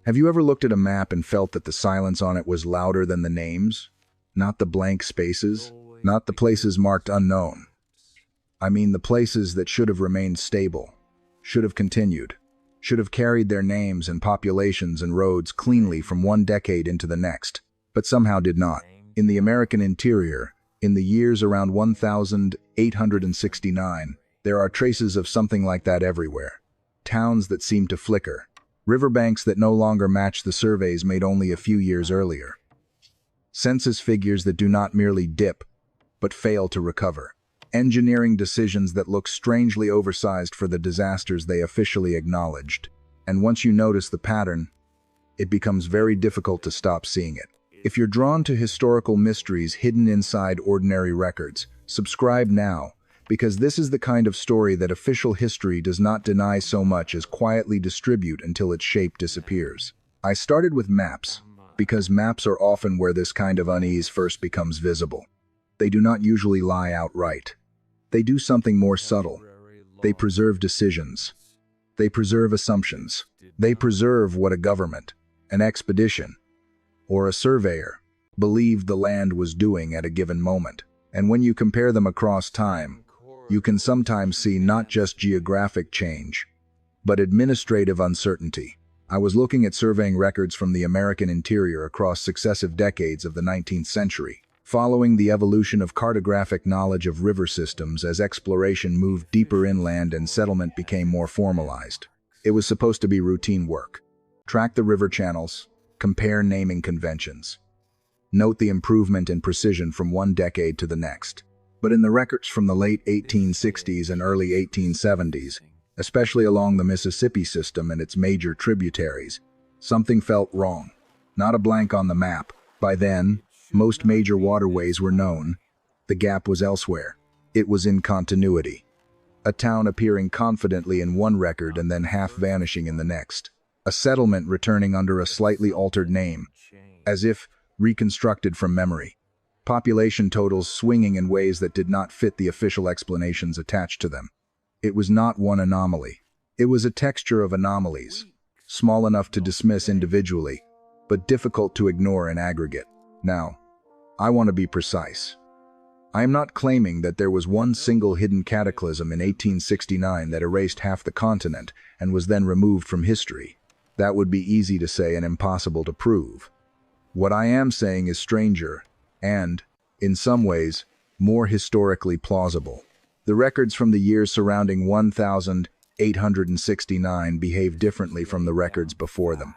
Have you ever looked at a map and felt that the silence on it was louder than the names? Not the blank spaces, not the places marked unknown. I mean the places that should have remained stable, should have continued, should have carried their names and populations and roads cleanly from one decade into the next, but somehow did not. In the American interior, in the years around 1869, there are traces of something like that everywhere. Towns that seem to flicker, riverbanks that no longer match the surveys made only a few years earlier. Census figures that do not merely dip, but fail to recover. Engineering decisions that look strangely oversized for the disasters they officially acknowledged. And once you notice the pattern, it becomes very difficult to stop seeing it. If you're drawn to historical mysteries hidden inside ordinary records, subscribe now, because this is the kind of story that official history does not deny so much as quietly distribute until its shape disappears. I started with maps, because maps are often where this kind of unease first becomes visible. They do not usually lie outright. They do something more subtle. They preserve decisions. They preserve assumptions. They preserve what a government, an expedition, or a surveyor believed the land was doing at a given moment. And when you compare them across time, you can sometimes see not just geographic change, but administrative uncertainty. I was looking at surveying records from the American interior across successive decades of the 19th century, following the evolution of cartographic knowledge of river systems as exploration moved deeper inland and settlement became more formalized. It was supposed to be routine work. Track the river channels, compare naming conventions. Note the improvement in precision from one decade to the next. But in the records from the late 1860s and early 1870s, especially along the Mississippi system and its major tributaries, something felt wrong. Not a blank on the map. By then, most major waterways were known. The gap was elsewhere. It was in continuity. A town appearing confidently in one record and then half vanishing in the next. A settlement returning under a slightly altered name, as if reconstructed from memory. Population totals swinging in ways that did not fit the official explanations attached to them. It was not one anomaly. It was a texture of anomalies, small enough to dismiss individually, but difficult to ignore in aggregate. Now, I want to be precise. I am not claiming that there was one single hidden cataclysm in 1869 that erased half the continent and was then removed from history. That would be easy to say and impossible to prove. What I am saying is stranger and, in some ways, more historically plausible. The records from the years surrounding 1869 behave differently from the records before them.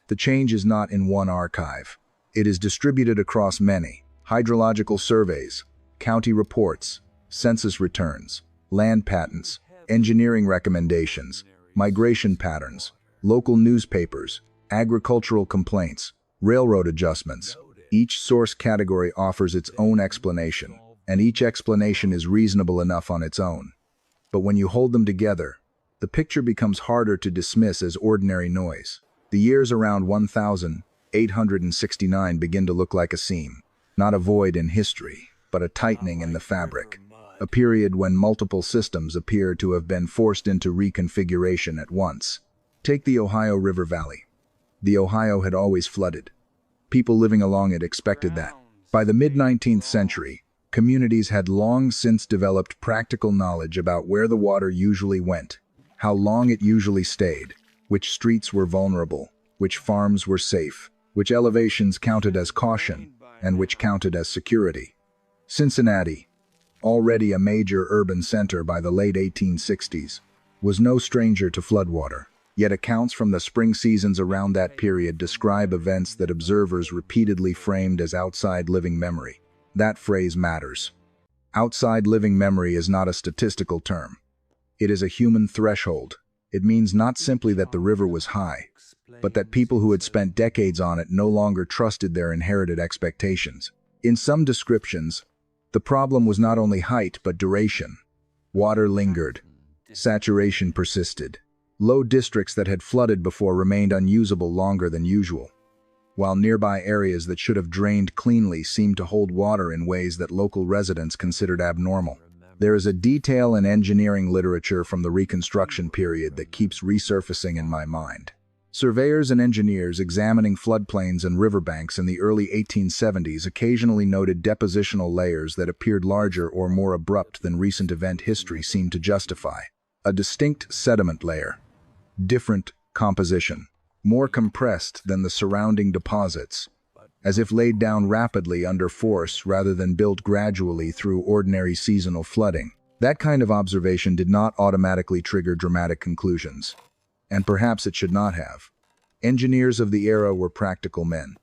The change is not in one archive. It is distributed across many: hydrological surveys, county reports, census returns, land patents, engineering recommendations, migration patterns, local newspapers, agricultural complaints, railroad adjustments. Each source category offers its own explanation, and each explanation is reasonable enough on its own. But when you hold them together, the picture becomes harder to dismiss as ordinary noise. The years around 1869 begin to look like a seam, not a void in history, but a tightening in the fabric, a period when multiple systems appear to have been forced into reconfiguration at once. Take the Ohio River Valley. The Ohio had always flooded. People living along it expected that. By the mid-19th century, communities had long since developed practical knowledge about where the water usually went, how long it usually stayed, which streets were vulnerable, which farms were safe, which elevations counted as caution, and which counted as security. Cincinnati, already a major urban center by the late 1860s, was no stranger to floodwater. Yet accounts from the spring seasons around that period describe events that observers repeatedly framed as outside living memory. That phrase matters. Outside living memory is not a statistical term. It is a human threshold. It means not simply that the river was high, but that people who had spent decades on it no longer trusted their inherited expectations. In some descriptions, the problem was not only height but duration. Water lingered. Saturation persisted. Low districts that had flooded before remained unusable longer than usual, while nearby areas that should have drained cleanly seemed to hold water in ways that local residents considered abnormal. There is a detail in engineering literature from the Reconstruction period that keeps resurfacing in my mind. Surveyors and engineers examining floodplains and riverbanks in the early 1870s occasionally noted depositional layers that appeared larger or more abrupt than recent event history seemed to justify. A distinct sediment layer, different composition, more compressed than the surrounding deposits, as if laid down rapidly under force rather than built gradually through ordinary seasonal flooding. That kind of observation did not automatically trigger dramatic conclusions, and perhaps it should not have. Engineers of the era were practical men.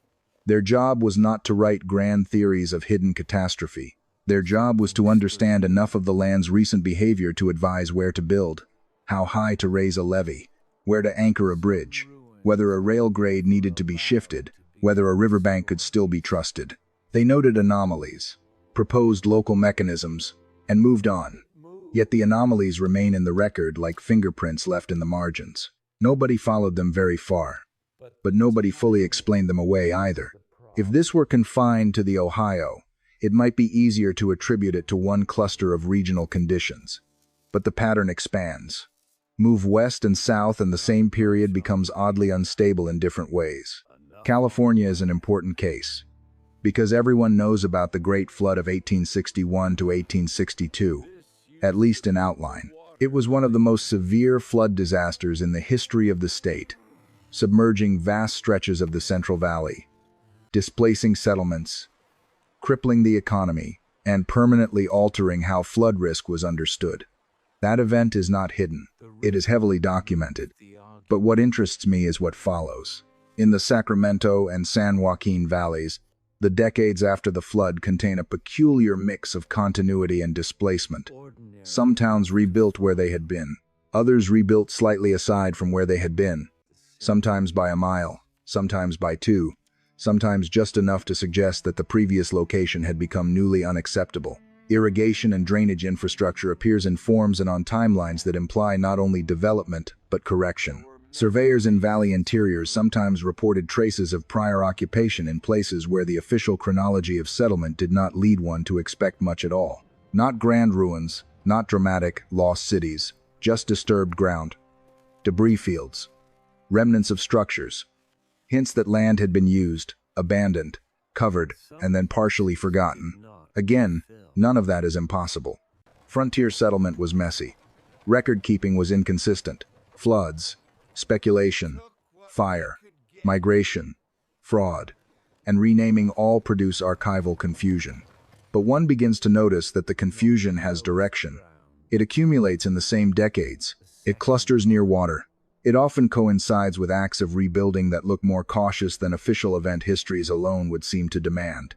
Their job was not to write grand theories of hidden catastrophe. Their job was to understand enough of the land's recent behavior to advise where to build, how high to raise a levee, where to anchor a bridge, whether a rail grade needed to be shifted, whether a riverbank could still be trusted. They noted anomalies, proposed local mechanisms, and moved on. Yet the anomalies remain in the record like fingerprints left in the margins. Nobody followed them very far, but nobody fully explained them away either. If this were confined to the Ohio, it might be easier to attribute it to one cluster of regional conditions. But the pattern expands. Move west and south and the same period becomes oddly unstable in different ways. California is an important case, because everyone knows about the Great Flood of 1861 to 1862, at least in outline. It was one of the most severe flood disasters in the history of the state, submerging vast stretches of the Central Valley, displacing settlements, crippling the economy, and permanently altering how flood risk was understood. That event is not hidden. It is heavily documented. But what interests me is what follows. In the Sacramento and San Joaquin valleys, the decades after the flood contain a peculiar mix of continuity and displacement. Some towns rebuilt where they had been. Others rebuilt slightly aside from where they had been. Sometimes by a mile, sometimes by two, sometimes just enough to suggest that the previous location had become newly unacceptable. Irrigation and drainage infrastructure appears in forms and on timelines that imply not only development, but correction. Surveyors in valley interiors sometimes reported traces of prior occupation in places where the official chronology of settlement did not lead one to expect much at all. Not grand ruins, not dramatic, lost cities, just disturbed ground, debris fields, remnants of structures, hints that land had been used, abandoned, covered, and then partially forgotten. Again, none of that is impossible. Frontier settlement was messy. Record-keeping was inconsistent. Floods, speculation, fire, migration, fraud, and renaming all produce archival confusion. But one begins to notice that the confusion has direction. It accumulates in the same decades. It clusters near water. It often coincides with acts of rebuilding that look more cautious than official event histories alone would seem to demand.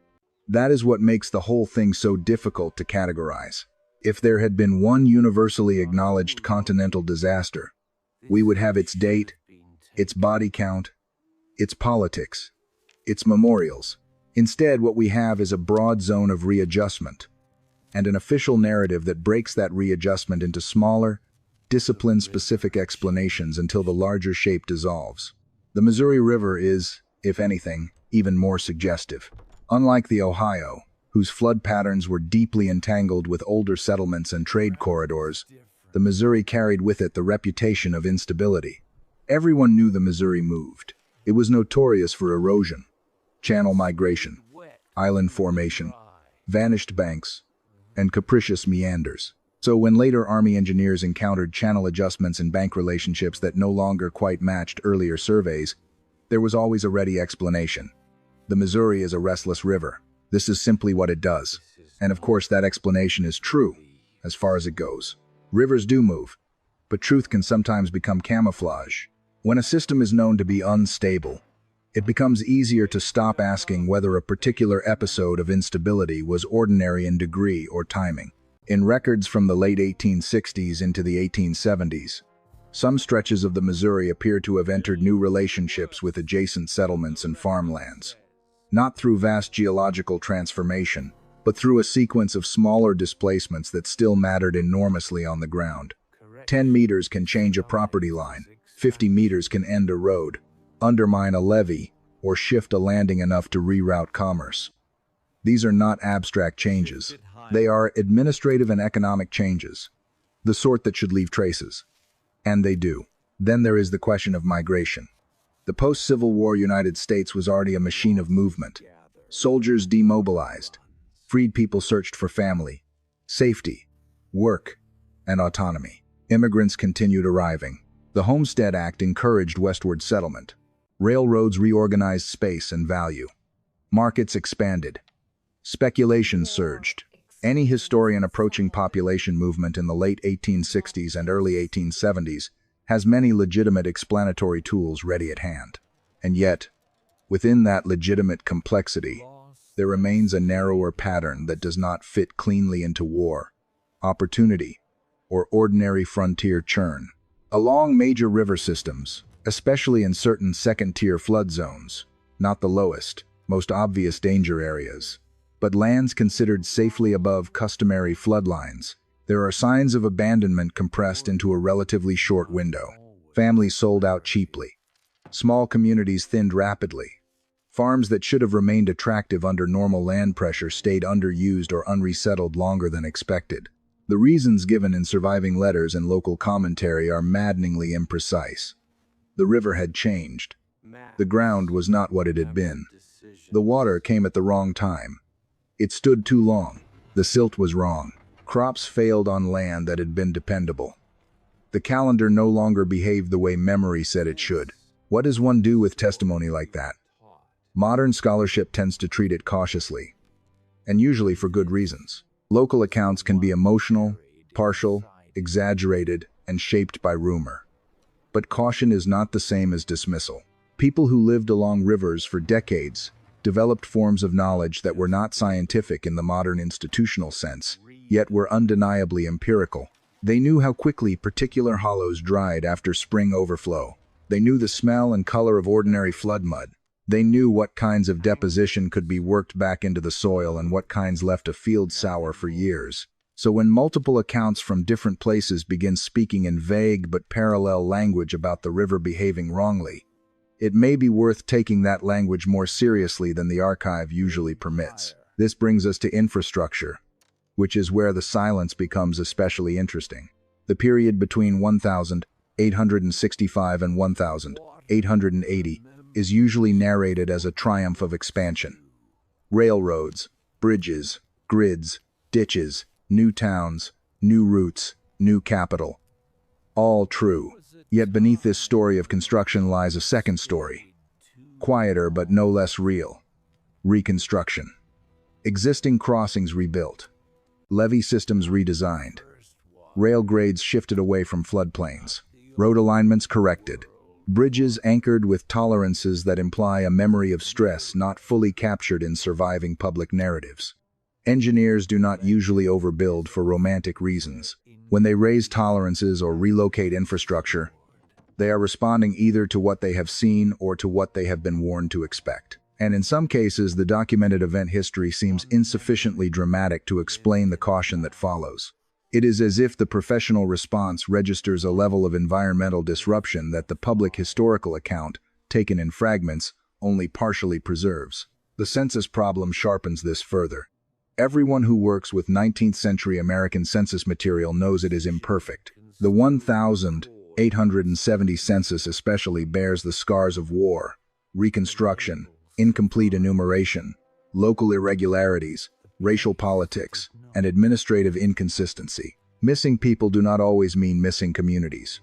That is what makes the whole thing so difficult to categorize. If there had been one universally acknowledged continental disaster, we would have its date, its body count, its politics, its memorials. Instead, what we have is a broad zone of readjustment, and an official narrative that breaks that readjustment into smaller, discipline-specific explanations until the larger shape dissolves. The Missouri River is, if anything, even more suggestive. Unlike the Ohio, whose flood patterns were deeply entangled with older settlements and trade corridors, the Missouri carried with it the reputation of instability. Everyone knew the Missouri moved. It was notorious for erosion, channel migration, island formation, vanished banks, and capricious meanders. So when later Army engineers encountered channel adjustments and bank relationships that no longer quite matched earlier surveys, there was always a ready explanation. The Missouri is a restless river. This is simply what it does. And of course that explanation is true, as far as it goes. Rivers do move, but truth can sometimes become camouflage. When a system is known to be unstable, it becomes easier to stop asking whether a particular episode of instability was ordinary in degree or timing. In records from the late 1860s into the 1870s, some stretches of the Missouri appear to have entered new relationships with adjacent settlements and farmlands. Not through vast geological transformation, but through a sequence of smaller displacements that still mattered enormously on the ground. 10 meters can change a property line, 50 meters can end a road, undermine a levee, or shift a landing enough to reroute commerce. These are not abstract changes. They are administrative and economic changes, the sort that should leave traces. And they do. Then there is the question of migration. The post-Civil War United States was already a machine of movement. Soldiers demobilized. Freed people searched for family, safety, work, and autonomy. Immigrants continued arriving. The Homestead Act encouraged westward settlement. Railroads reorganized space and value. Markets expanded. Speculation surged. Any historian approaching population movement in the late 1860s and early 1870s has many legitimate explanatory tools ready at hand. And yet, within that legitimate complexity, there remains a narrower pattern that does not fit cleanly into war, opportunity, or ordinary frontier churn. Along major river systems, especially in certain second-tier flood zones, not the lowest, most obvious danger areas, but lands considered safely above customary floodlines, there are signs of abandonment compressed into a relatively short window. Families sold out cheaply. Small communities thinned rapidly. Farms that should have remained attractive under normal land pressure stayed underused or unresettled longer than expected. The reasons given in surviving letters and local commentary are maddeningly imprecise. The river had changed. The ground was not what it had been. The water came at the wrong time. It stood too long. The silt was wrong. Crops failed on land that had been dependable. The calendar no longer behaved the way memory said it should. What does one do with testimony like that? Modern scholarship tends to treat it cautiously, and usually for good reasons. Local accounts can be emotional, partial, exaggerated, and shaped by rumor. But caution is not the same as dismissal. People who lived along rivers for decades developed forms of knowledge that were not scientific in the modern institutional sense, yet were undeniably empirical. They knew how quickly particular hollows dried after spring overflow. They knew the smell and color of ordinary flood mud. They knew what kinds of deposition could be worked back into the soil and what kinds left a field sour for years. So when multiple accounts from different places begin speaking in vague but parallel language about the river behaving wrongly, it may be worth taking that language more seriously than the archive usually permits. This brings us to infrastructure, which is where the silence becomes especially interesting. The period between 1865 and 1880 is usually narrated as a triumph of expansion. Railroads, bridges, grids, ditches, new towns, new routes, new capital. All true. Yet beneath this story of construction lies a second story. Quieter but no less real. Reconstruction. Existing crossings rebuilt. Levee systems redesigned. Rail grades shifted away from floodplains. Road alignments corrected. Bridges anchored with tolerances that imply a memory of stress not fully captured in surviving public narratives. Engineers do not usually overbuild for romantic reasons. When they raise tolerances or relocate infrastructure, they are responding either to what they have seen or to what they have been warned to expect. And in some cases, the documented event history seems insufficiently dramatic to explain the caution that follows. It is as if the professional response registers a level of environmental disruption that the public historical account, taken in fragments, only partially preserves. The census problem sharpens this further. Everyone who works with 19th-century American census material knows it is imperfect. The 1870 census especially bears the scars of war, Reconstruction, incomplete enumeration, local irregularities, racial politics, and administrative inconsistency. Missing people do not always mean missing communities.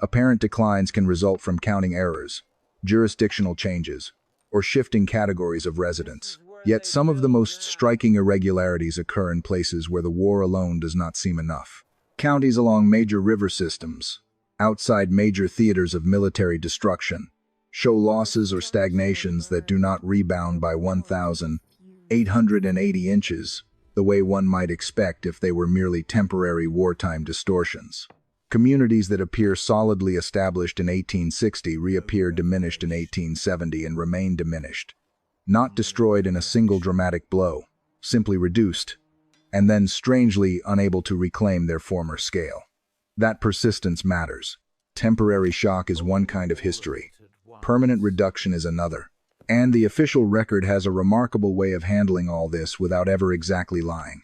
Apparent declines can result from counting errors, jurisdictional changes, or shifting categories of residents. Yet some of the most striking irregularities occur in places where the war alone does not seem enough. Counties along major river systems, outside major theaters of military destruction, show losses or stagnations that do not rebound by 1,880 inches, the way one might expect if they were merely temporary wartime distortions. Communities that appear solidly established in 1860 reappear diminished in 1870 and remain diminished. Not destroyed in a single dramatic blow, simply reduced, and then strangely unable to reclaim their former scale. That persistence matters. Temporary shock is one kind of history. Permanent reduction is another. And the official record has a remarkable way of handling all this without ever exactly lying.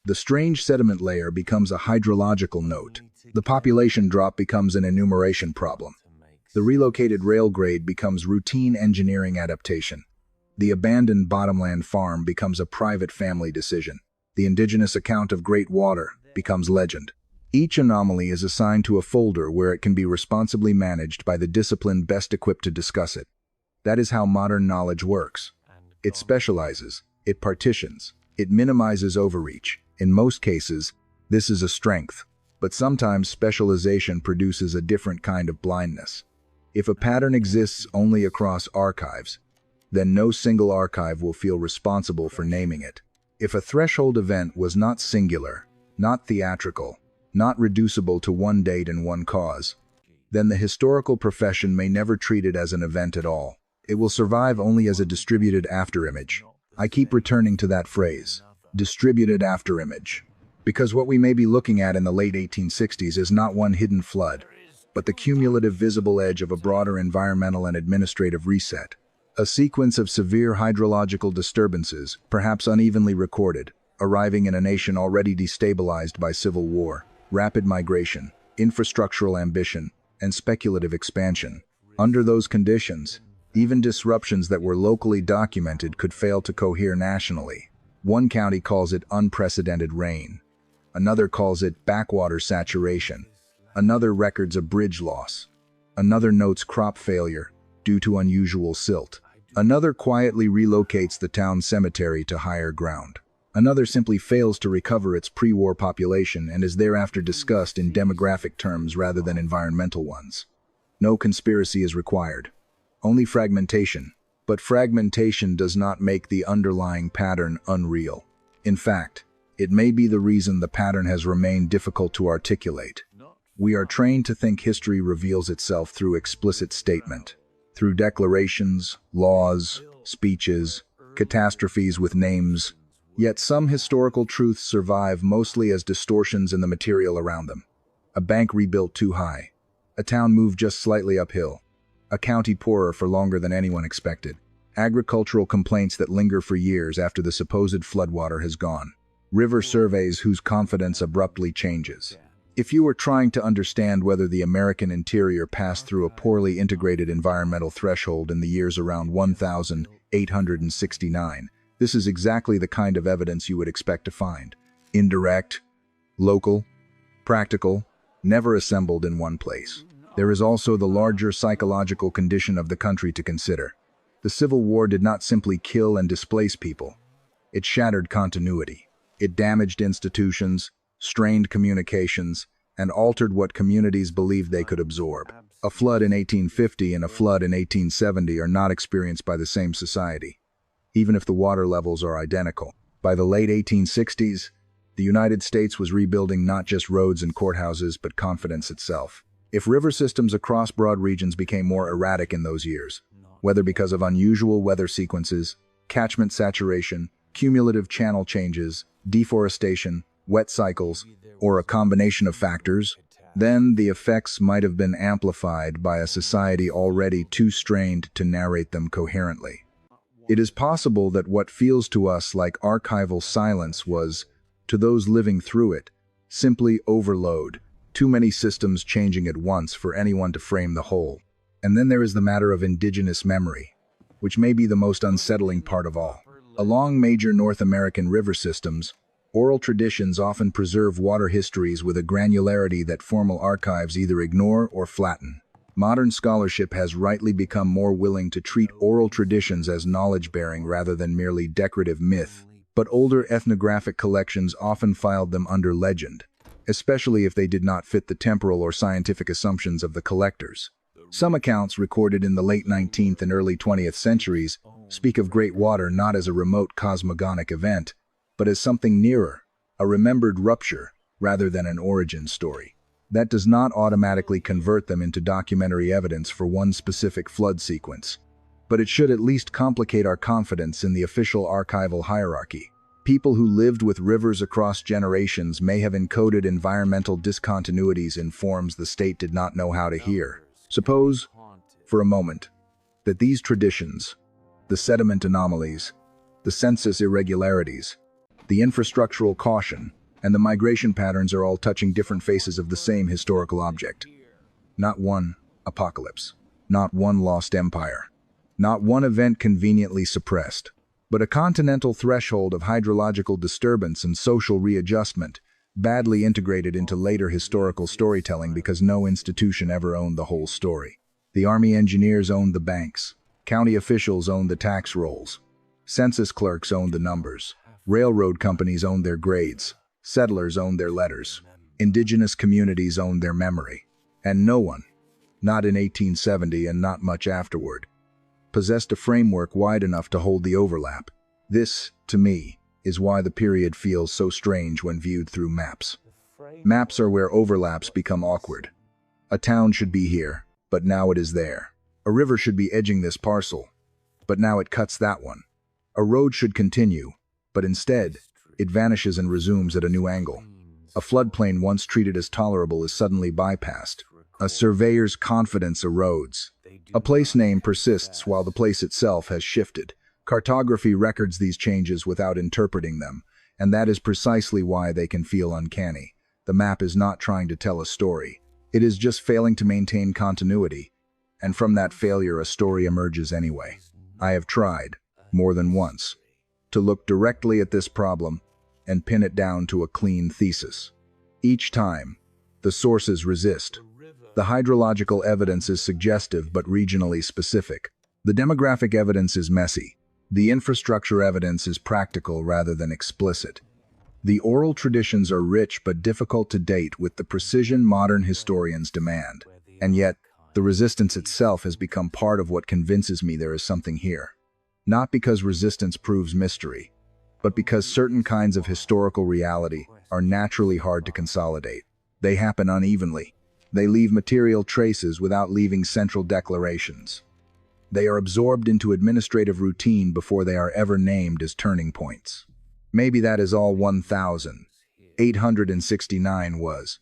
The strange sediment layer becomes a hydrological note. The population drop becomes an enumeration problem. The relocated rail grade becomes routine engineering adaptation. The abandoned bottomland farm becomes a private family decision. The indigenous account of Great Water becomes legend. Each anomaly is assigned to a folder where it can be responsibly managed by the discipline best equipped to discuss it. That is how modern knowledge works. It specializes, it partitions, it minimizes overreach. In most cases, this is a strength, but sometimes specialization produces a different kind of blindness. If a pattern exists only across archives, then no single archive will feel responsible for naming it. If a threshold event was not singular, not theatrical, not reducible to one date and one cause, then the historical profession may never treat it as an event at all. It will survive only as a distributed afterimage. I keep returning to that phrase, distributed afterimage, because what we may be looking at in the late 1860s is not one hidden flood, but the cumulative visible edge of a broader environmental and administrative reset. A sequence of severe hydrological disturbances, perhaps unevenly recorded, arriving in a nation already destabilized by civil war, rapid migration, infrastructural ambition, and speculative expansion. Under those conditions, even disruptions that were locally documented could fail to cohere nationally. One county calls it unprecedented rain. Another calls it backwater saturation. Another records a bridge loss. Another notes crop failure due to unusual silt. Another quietly relocates the town cemetery to higher ground. Another simply fails to recover its pre-war population and is thereafter discussed in demographic terms rather than environmental ones. No conspiracy is required. Only fragmentation. But fragmentation does not make the underlying pattern unreal. In fact, it may be the reason the pattern has remained difficult to articulate. We are trained to think history reveals itself through explicit statement, through declarations, laws, speeches, catastrophes with names. Yet some historical truths survive mostly as distortions in the material around them. A bank rebuilt too high. A town moved just slightly uphill. A county poorer for longer than anyone expected. Agricultural complaints that linger for years after the supposed floodwater has gone. River surveys whose confidence abruptly changes. If you were trying to understand whether the American interior passed through a poorly integrated environmental threshold in the years around 1869, this is exactly the kind of evidence you would expect to find. Indirect, local, practical, never assembled in one place. There is also the larger psychological condition of the country to consider. The Civil War did not simply kill and displace people. It shattered continuity. It damaged institutions, strained communications, and altered what communities believed they could absorb. A flood in 1850 and a flood in 1870 are not experienced by the same society, even if the water levels are identical. By the late 1860s, the United States was rebuilding not just roads and courthouses, but confidence itself. If river systems across broad regions became more erratic in those years, whether because of unusual weather sequences, catchment saturation, cumulative channel changes, deforestation, wet cycles, or a combination of factors, then the effects might have been amplified by a society already too strained to narrate them coherently. It is possible that what feels to us like archival silence was, to those living through it, simply overload, too many systems changing at once for anyone to frame the whole. And then there is the matter of indigenous memory, which may be the most unsettling part of all. Along major North American river systems, oral traditions often preserve water histories with a granularity that formal archives either ignore or flatten. Modern scholarship has rightly become more willing to treat oral traditions as knowledge-bearing rather than merely decorative myth, but older ethnographic collections often filed them under legend, especially if they did not fit the temporal or scientific assumptions of the collectors. Some accounts recorded in the late 19th and early 20th centuries speak of Great Water not as a remote cosmogonic event, but as something nearer, a remembered rupture, rather than an origin story. That does not automatically convert them into documentary evidence for one specific flood sequence, but it should at least complicate our confidence in the official archival hierarchy. People who lived with rivers across generations may have encoded environmental discontinuities in forms the state did not know how to hear. Suppose, for a moment, that these traditions, the sediment anomalies, the census irregularities, the infrastructural caution, and the migration patterns are all touching different faces of the same historical object. Not one apocalypse, not one lost empire, not one event conveniently suppressed, but a continental threshold of hydrological disturbance and social readjustment, badly integrated into later historical storytelling because no institution ever owned the whole story. The Army engineers owned the banks. County officials owned the tax rolls. Census clerks owned the numbers. Railroad companies owned their grades. Settlers owned their letters. Indigenous communities owned their memory. And no one, not in 1870 and not much afterward, possessed a framework wide enough to hold the overlap. This, to me, is why the period feels so strange when viewed through maps. Maps are where overlaps become awkward. A town should be here, but now it is there. A river should be edging this parcel, but now it cuts that one. A road should continue, but instead, it vanishes and resumes at a new angle. A floodplain once treated as tolerable is suddenly bypassed. A surveyor's confidence erodes. A place name persists while the place itself has shifted. Cartography records these changes without interpreting them, and that is precisely why they can feel uncanny. The map is not trying to tell a story. It is just failing to maintain continuity, and from that failure a story emerges anyway. I have tried, more than once, to look directly at this problem and pin it down to a clean thesis. Each time, the sources resist. The hydrological evidence is suggestive but regionally specific. The demographic evidence is messy. The infrastructure evidence is practical rather than explicit. The oral traditions are rich but difficult to date with the precision modern historians demand. And yet, the resistance itself has become part of what convinces me there is something here. Not because resistance proves mystery, but because certain kinds of historical reality are naturally hard to consolidate. They happen unevenly. They leave material traces without leaving central declarations. They are absorbed into administrative routine before they are ever named as turning points. Maybe that is all 1,869 was.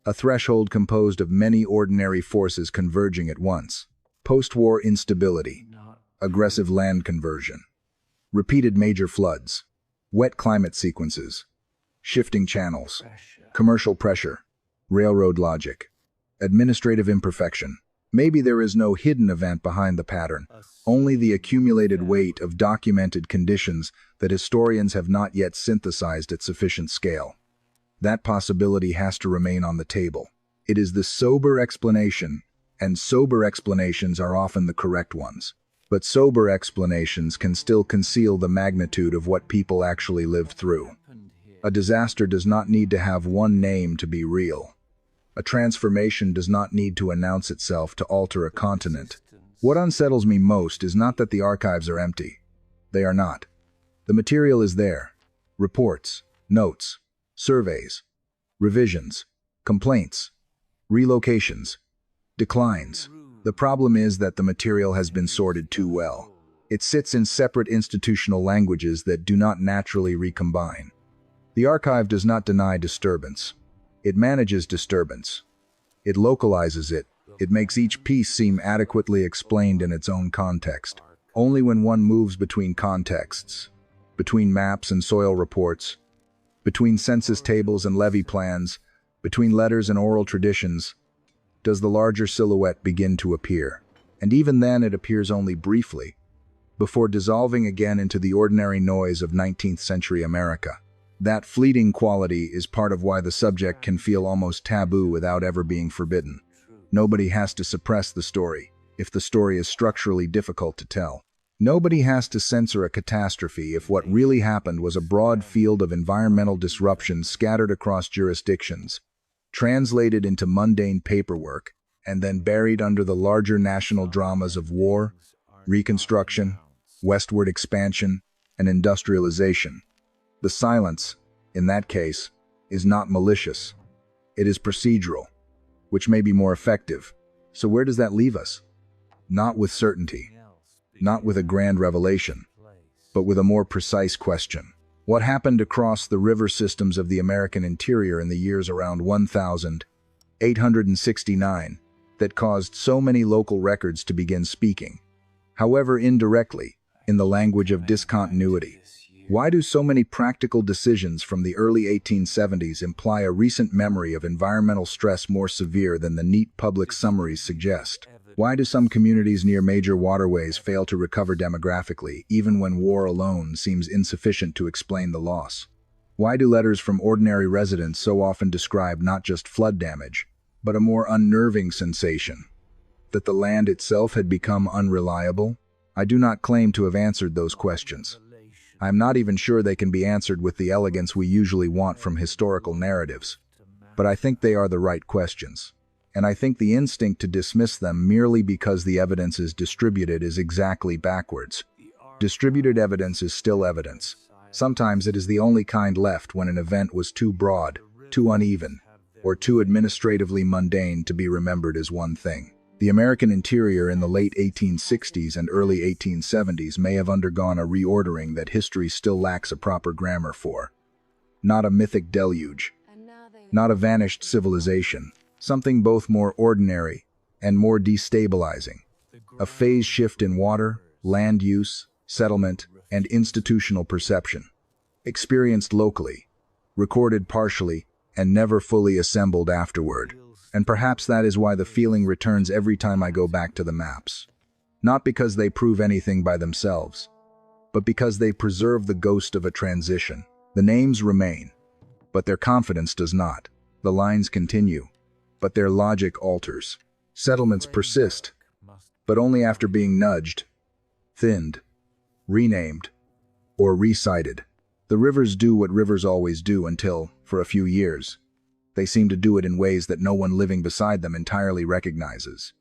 A threshold composed of many ordinary forces converging at once. Post-war instability, aggressive land conversion, repeated major floods, wet climate sequences, shifting channels, commercial pressure, railroad logic, administrative imperfection. Maybe there is no hidden event behind the pattern, only the accumulated weight of documented conditions that historians have not yet synthesized at sufficient scale. That possibility has to remain on the table. It is the sober explanation, and sober explanations are often the correct ones. But sober explanations can still conceal the magnitude of what people actually lived through. A disaster does not need to have one name to be real. A transformation does not need to announce itself to alter a continent. What unsettles me most is not that the archives are empty. They are not. The material is there. Reports, notes, surveys, revisions, complaints, relocations, declines. The problem is that the material has been sorted too well. It sits in separate institutional languages that do not naturally recombine. The archive does not deny disturbance. It manages disturbance. It localizes it. It makes each piece seem adequately explained in its own context. Only when one moves between contexts, between maps and soil reports, between census tables and levee plans, between letters and oral traditions, does the larger silhouette begin to appear. And even then it appears only briefly, before dissolving again into the ordinary noise of 19th century America. That fleeting quality is part of why the subject can feel almost taboo without ever being forbidden. Nobody has to suppress the story, if the story is structurally difficult to tell. Nobody has to censor a catastrophe if what really happened was a broad field of environmental disruption scattered across jurisdictions, translated into mundane paperwork, and then buried under the larger national dramas of war, reconstruction, westward expansion, and industrialization. The silence, in that case, is not malicious. It is procedural, which may be more effective. So where does that leave us? Not with certainty, not with a grand revelation, but with a more precise question. What happened across the river systems of the American interior in the years around 1,869 that caused so many local records to begin speaking, however indirectly, in the language of discontinuity? Why do so many practical decisions from the early 1870s imply a recent memory of environmental stress more severe than the neat public summaries suggest? Why do some communities near major waterways fail to recover demographically, even when war alone seems insufficient to explain the loss? Why do letters from ordinary residents so often describe not just flood damage, but a more unnerving sensation? That the land itself had become unreliable? I do not claim to have answered those questions. I am not even sure they can be answered with the elegance we usually want from historical narratives. But I think they are the right questions. And I think the instinct to dismiss them merely because the evidence is distributed is exactly backwards. Distributed evidence is still evidence. Sometimes it is the only kind left when an event was too broad, too uneven, or too administratively mundane to be remembered as one thing. The American interior in the late 1860s and early 1870s may have undergone a reordering that history still lacks a proper grammar for. Not a mythic deluge, not a vanished civilization, something both more ordinary and more destabilizing. A phase shift in water, land use, settlement, and institutional perception. Experienced locally, recorded partially, and never fully assembled afterward. And perhaps that is why the feeling returns every time I go back to the maps. Not because they prove anything by themselves, but because they preserve the ghost of a transition. The names remain, but their confidence does not. The lines continue, but their logic alters. Settlements persist, but only after being nudged, thinned, renamed, or recited. The rivers do what rivers always do until, for a few years, they seem to do it in ways that no one living beside them entirely recognizes.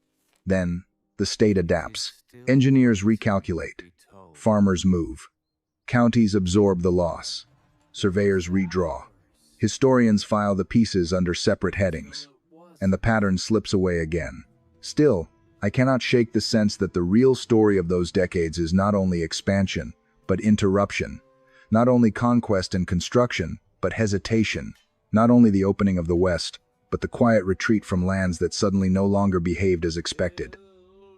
Then, the state adapts. Engineers recalculate. Farmers move. Counties absorb the loss. Surveyors redraw. Historians file the pieces under separate headings. And the pattern slips away again. Still, I cannot shake the sense that the real story of those decades is not only expansion, but interruption. Not only conquest and construction, but hesitation. Not only the opening of the West, but the quiet retreat from lands that suddenly no longer behaved as expected.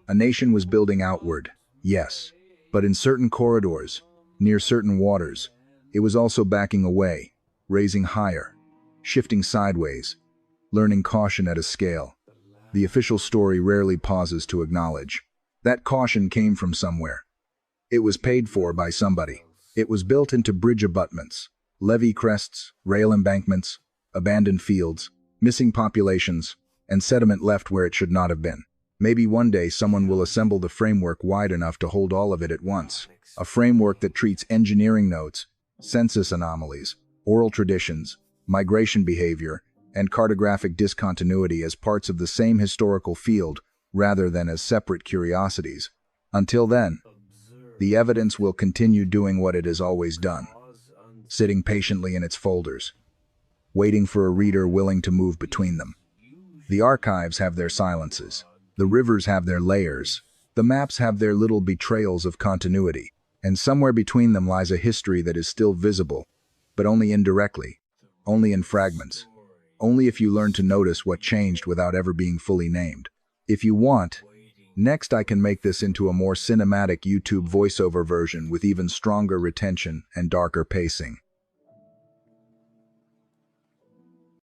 A nation was building outward, yes, but in certain corridors, near certain waters, it was also backing away, raising higher, shifting sideways, learning caution at a scale the official story rarely pauses to acknowledge. That caution came from somewhere. It was paid for by somebody. It was built into bridge abutments, levee crests, rail embankments, abandoned fields, missing populations, and sediment left where it should not have been. Maybe one day someone will assemble the framework wide enough to hold all of it at once. A framework that treats engineering notes, census anomalies, oral traditions, migration behavior, and cartographic discontinuity as parts of the same historical field rather than as separate curiosities. Until then, the evidence will continue doing what it has always done, sitting patiently in its folders, waiting for a reader willing to move between them. The archives have their silences. The rivers have their layers. The maps have their little betrayals of continuity. And somewhere between them lies a history that is still visible, but only indirectly, only in fragments. Only if you learn to notice what changed without ever being fully named. If you want, next I can make this into a more cinematic YouTube voiceover version with even stronger retention and darker pacing.